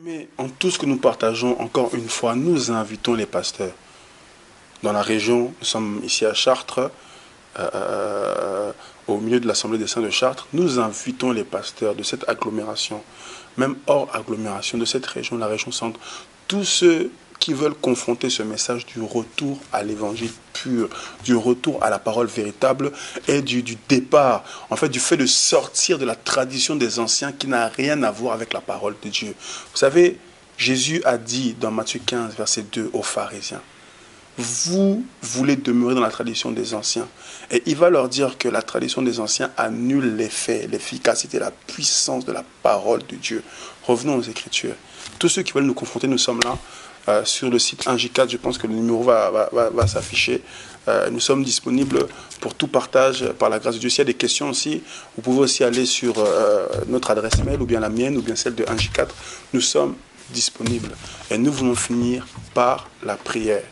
Mais en tout ce que nous partageons, encore une fois, nous invitons les pasteurs. Dans la région, nous sommes ici à Chartres, au milieu de l'Assemblée des Saints de Chartres, nous invitons les pasteurs de cette agglomération, même hors agglomération, de cette région, la région centre, tous ceux qui veulent confronter ce message du retour à l'évangile pur, du retour à la parole véritable et du départ, en fait, du fait de sortir de la tradition des anciens qui n'a rien à voir avec la parole de Dieu. Vous savez, Jésus a dit dans Matthieu 15, verset 2 aux pharisiens, vous voulez demeurer dans la tradition des anciens. Et il va leur dire que la tradition des anciens annule l'effet, l'efficacité, la puissance de la parole de Dieu. Revenons aux Écritures. Tous ceux qui veulent nous confronter, nous sommes là. Sur le site 1J4, je pense que le numéro va s'afficher. Nous sommes disponibles pour tout partage par la grâce de Dieu. S'il y a des questions aussi, vous pouvez aussi aller sur notre adresse mail, ou bien la mienne, ou bien celle de 1J4. Nous sommes disponibles. Et nous voulons finir par la prière.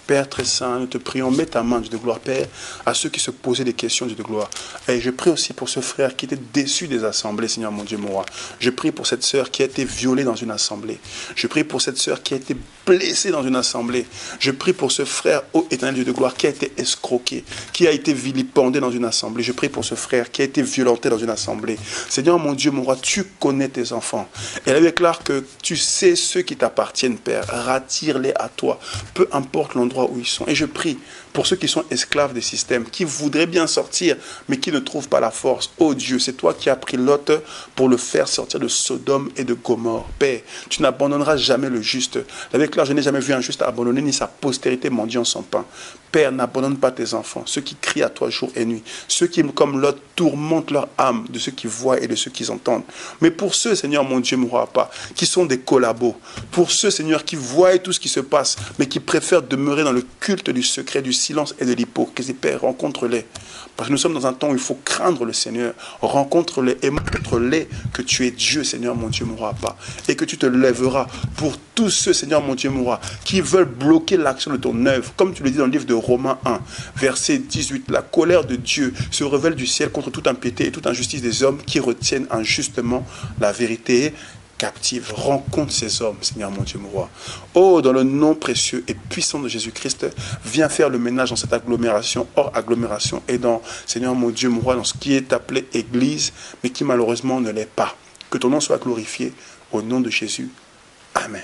Père très saint, nous te prions, mets ta main, Dieu de gloire, Père, à ceux qui se posaient des questions, Dieu de gloire. Et je prie aussi pour ce frère qui était déçu des assemblées, Seigneur mon Dieu, mon roi. Je prie pour cette sœur qui a été violée dans une assemblée. Je prie pour cette sœur qui a été blessée dans une assemblée. Je prie pour ce frère, ô éternel Dieu de gloire, qui a été escroqué, qui a été vilipendé dans une assemblée. Je prie pour ce frère qui a été violenté dans une assemblée. Seigneur mon Dieu, mon roi, tu connais tes enfants. Et elle déclare que tu sais ceux qui t'appartiennent, Père. Rattire-les à toi, peu importe l'endroit où ils sont. Et je prie pour ceux qui sont esclaves des systèmes, qui voudraient bien sortir, mais qui ne trouvent pas la force. Oh Dieu, c'est toi qui as pris Lot pour le faire sortir de Sodome et de Gomorrhe. Père, tu n'abandonneras jamais le juste. Avec là, je n'ai jamais vu un juste abandonner, ni sa postérité mendiant son pain. Père, n'abandonne pas tes enfants, ceux qui crient à toi jour et nuit, ceux qui, comme Lot, tourmentent leur âme de ceux qui voient et de ceux qui entendent. Mais pour ceux, Seigneur, mon Dieu, mon roi, pas, qui sont des collabos, pour ceux, Seigneur, qui voient tout ce qui se passe, mais qui préfèrent demeurer dans le culte du secret, du silence et de l'hypocrisie, Père, rencontre-les. Parce que nous sommes dans un temps où il faut craindre le Seigneur. Rencontre-les et montre-les que tu es Dieu, Seigneur, mon Dieu, mon roi, pas. Et que tu te lèveras pour tous ceux, Seigneur, mon Dieu, mon roi, qui veulent bloquer l'action de ton œuvre. Comme tu le dis dans le livre de Romains 1, verset 18, la colère de Dieu se révèle du ciel contre toute impiété et toute injustice des hommes qui retiennent injustement la vérité captive. Rencontre ces hommes, Seigneur mon Dieu, mon roi. Oh, dans le nom précieux et puissant de Jésus-Christ, viens faire le ménage dans cette agglomération, hors agglomération, et dans, Seigneur mon Dieu, mon roi, dans ce qui est appelé Église, mais qui malheureusement ne l'est pas. Que ton nom soit glorifié au nom de Jésus. Amen.